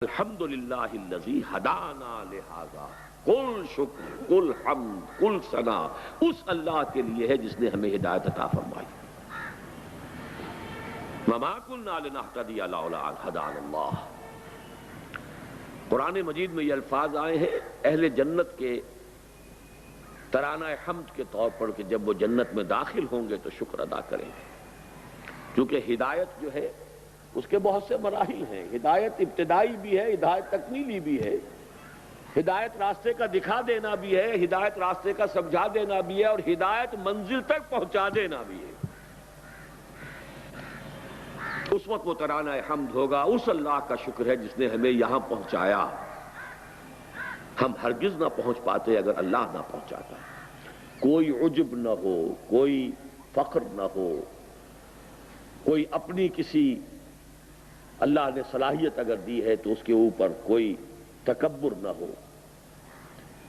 الحمدللہ الذی ہدانا لہذا کل شکر کل حمد کل ثنا اس اللہ کے لیے ہے جس نے ہمیں ہدایت عطا فرمائی۔ وما کنا لنہتدی لولا ان ہدانا اللہ۔ قرآن مجید میں یہ الفاظ آئے ہیں اہل جنت کے ترانہ حمد کے طور پر کہ جب وہ جنت میں داخل ہوں گے تو شکر ادا کریں گے، کیونکہ ہدایت جو ہے اس کے بہت سے مراحل ہیں۔ ہدایت ابتدائی بھی ہے، ہدایت تکمیلی بھی ہے، ہدایت راستے کا دکھا دینا بھی ہے، ہدایت راستے کا سمجھا دینا بھی ہے، اور ہدایت منزل تک پہنچا دینا بھی ہے۔ اس وقت وہ ترانہ حمد ہوگا، اس اللہ کا شکر ہے جس نے ہمیں یہاں پہنچایا۔ ہم ہرگز نہ پہنچ پاتے اگر اللہ نہ پہنچاتا۔ کوئی عجب نہ ہو، کوئی فخر نہ ہو، کوئی اپنی کسی اللہ نے صلاحیت اگر دی ہے تو اس کے اوپر کوئی تکبر نہ ہو۔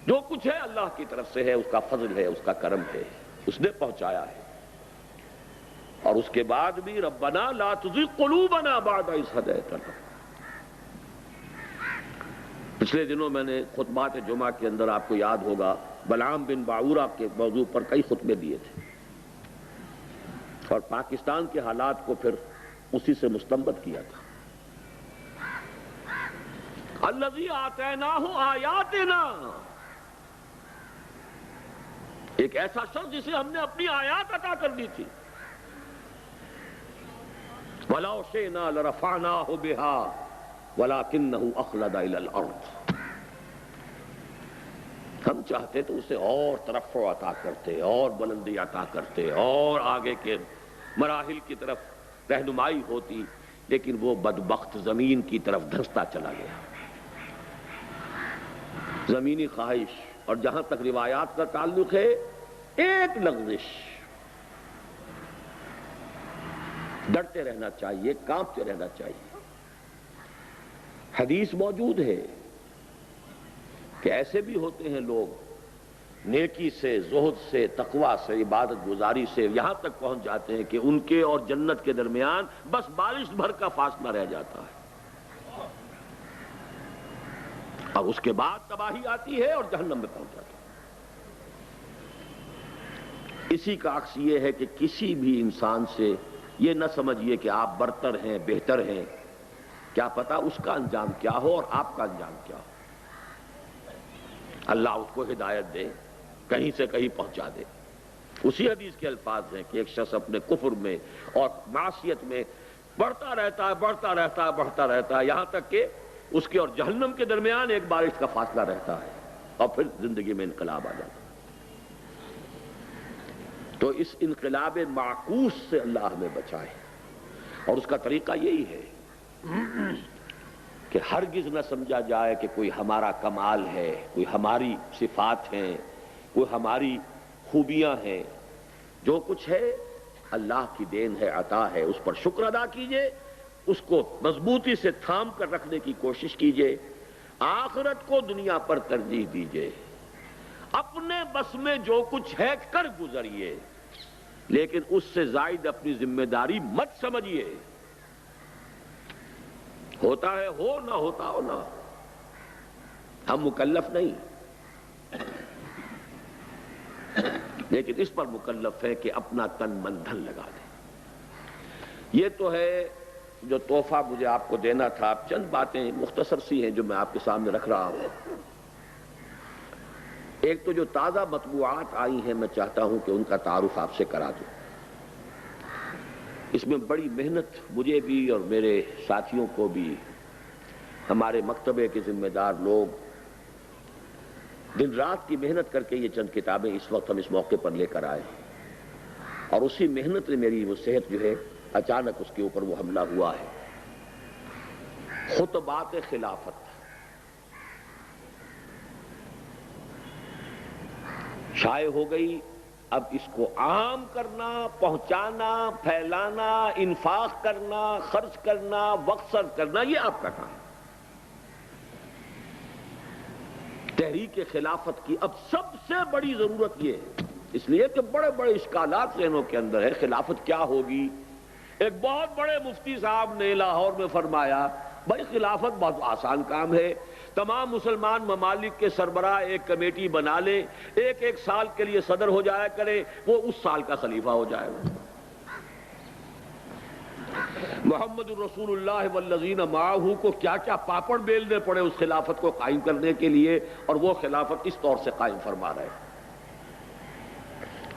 جو کچھ ہے اللہ کی طرف سے ہے، اس کا فضل ہے، اس کا کرم ہے، اس نے پہنچایا ہے۔ اور اس کے بعد بھی ربنا لا تزغ قلوبنا بعد اذ ہدیتنا۔ پچھلے دنوں میں نے خطبات جمعہ کے اندر آپ کو یاد ہوگا بلعام بن باعورہ کے موضوع پر کئی خطبے دیے تھے، اور پاکستان کے حالات کو پھر اسی سے مستنبط کیا تھا۔ الذی آتیناہ آیاتنا، ایک ایسا شخص جسے ہم نے اپنی آیات عطا کر دی تھی۔ وَلَوْ شِئْنَا لَرَفَعْنَاهُ بِهَا وَلَكِنَّهُ أَخْلَدَ إِلَى الْأَرْضِ۔ ہم چاہتے تو اسے اور ترفع عطا کرتے، اور بلندی عطا کرتے، اور آگے کے مراحل کی طرف رہنمائی ہوتی، لیکن وہ بدبخت زمین کی طرف دھنستا چلا گیا۔ زمینی خواہش، اور جہاں تک روایات کا تعلق ہے ایک لغزش، ڈرتے رہنا چاہیے، کانپتے رہنا چاہیے۔ حدیث موجود ہے کہ ایسے بھی ہوتے ہیں لوگ نیکی سے، زہد سے، تقوی سے، عبادت گزاری سے یہاں تک پہنچ جاتے ہیں کہ ان کے اور جنت کے درمیان بس بارش بھر کا فاصلہ رہ جاتا ہے، اور اس کے بعد تباہی آتی ہے اور جہنم میں پہنچ جاتا ہے۔ اسی کا عکس یہ ہے کہ کسی بھی انسان سے یہ نہ سمجھیے کہ آپ برتر ہیں، بہتر ہیں، کیا پتا اس کا انجام کیا ہو اور آپ کا انجام کیا ہو۔ اللہ اس کو ہدایت دے، کہیں سے کہیں پہنچا دے۔ اسی حدیث کے الفاظ ہیں کہ ایک شخص اپنے کفر میں اور معصیت میں بڑھتا رہتا ہے، بڑھتا رہتا ہے، بڑھتا رہتا ہے، یہاں تک کہ اس کے اور جہنم کے درمیان ایک بارش کا فاصلہ رہتا ہے، اور پھر زندگی میں انقلاب آ جاتا ہے۔ تو اس انقلاب معکوس سے اللہ ہمیں بچائے، اور اس کا طریقہ یہی ہے کہ ہرگز نہ سمجھا جائے کہ کوئی ہمارا کمال ہے، کوئی ہماری صفات ہیں، کوئی ہماری خوبیاں ہیں۔ جو کچھ ہے اللہ کی دین ہے، عطا ہے، اس پر شکر ادا کیجئے، اس کو مضبوطی سے تھام کر رکھنے کی کوشش کیجئے، آخرت کو دنیا پر ترجیح دیجئے، اپنے بس میں جو کچھ ہے کر گزریے، لیکن اس سے زائد اپنی ذمہ داری مت سمجھیے۔ ہوتا ہے ہو، نہ ہوتا ہو نہ، ہم مکلف نہیں، لیکن اس پر مکلف ہے کہ اپنا تن من دھن لگا دیں۔ یہ تو ہے جو تحفہ مجھے آپ کو دینا تھا۔ چند باتیں مختصر سی ہیں جو میں آپ کے سامنے رکھ رہا ہوں۔ ایک تو جو تازہ مطبوعات آئی ہیں میں چاہتا ہوں کہ ان کا تعارف آپ سے کرا دوں۔ اس میں بڑی محنت مجھے بھی اور میرے ساتھیوں کو بھی، ہمارے مکتبے کے ذمہ دار لوگ دن رات کی محنت کر کے یہ چند کتابیں اس وقت ہم اس موقع پر لے کر آئے، اور اسی محنت نے میری وہ صحت جو ہے اچانک اس کے اوپر وہ حملہ ہوا ہے۔ خطبات خلافت شائع ہو گئی، اب اس کو عام کرنا، پہنچانا، پھیلانا، انفاق کرنا، خرچ کرنا، وقت صرف کرنا، یہ آپ کا کام ہے۔ تحریک خلافت کی اب سب سے بڑی ضرورت یہ ہے، اس لیے کہ بڑے بڑے اشکالات ذہنوں کے اندر ہے۔ خلافت کیا ہوگی؟ ایک بہت بڑے مفتی صاحب نے لاہور میں فرمایا بھائی خلافت بہت آسان کام ہے، تمام مسلمان ممالک کے سربراہ ایک کمیٹی بنا لے، ایک ایک سال کے لیے صدر ہو جایا کرے، وہ اس سال کا خلیفہ ہو جائے گا۔ محمد الرسول اللہ والذین معہ کو کیا کیا پاپڑ بیلنے پڑے اس خلافت کو قائم کرنے کے لیے، اور وہ خلافت اس طور سے قائم فرما رہے ہیں۔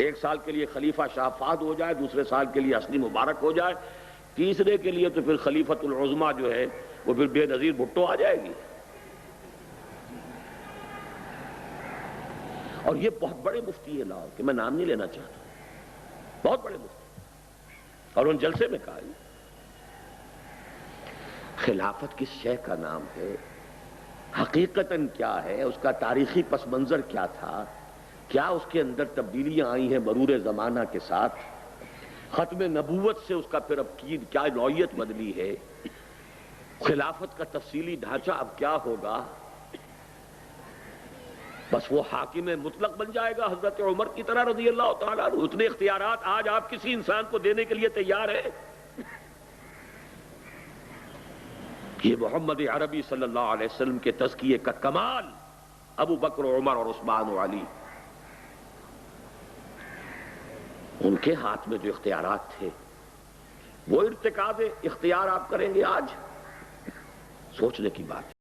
ایک سال کے لیے خلیفہ شاہ فہد ہو جائے، دوسرے سال کے لیے حسنی مبارک ہو جائے، تیسرے کے لیے تو پھر خلیفۃ العظمیٰ جو ہے وہ پھر بے نظیر بھٹو آ جائے گی۔ اور یہ بہت بڑے مفتی ہے لاہور کے، میں نام نہیں لینا چاہتا، بہت بڑے مفتی، اور ان جلسے میں کہا خلافت کس شے کا نام ہے، حقیقتاً کیا ہے، اس کا تاریخی پس منظر کیا تھا، کیا اس کے اندر تبدیلیاں آئی ہیں مرور زمانہ کے ساتھ، ختم نبوت سے اس کا پھر اب کیا نوعیت بدلی ہے، خلافت کا تفصیلی ڈھانچہ اب کیا ہوگا۔ بس وہ حاکم مطلق بن جائے گا حضرت عمر کی طرح رضی اللہ تعالیٰ عنہ، اتنے اختیارات آج آپ کسی انسان کو دینے کے لیے تیار ہیں۔ یہ محمد عربی صلی اللہ علیہ وسلم کے تزکیے کا کمال، ابو بکر و عمر اور عثمان و علی، ان کے ہاتھ میں جو اختیارات تھے وہ ارتکاب اختیار آپ کریں گے آج، سوچنے کی بات ہے۔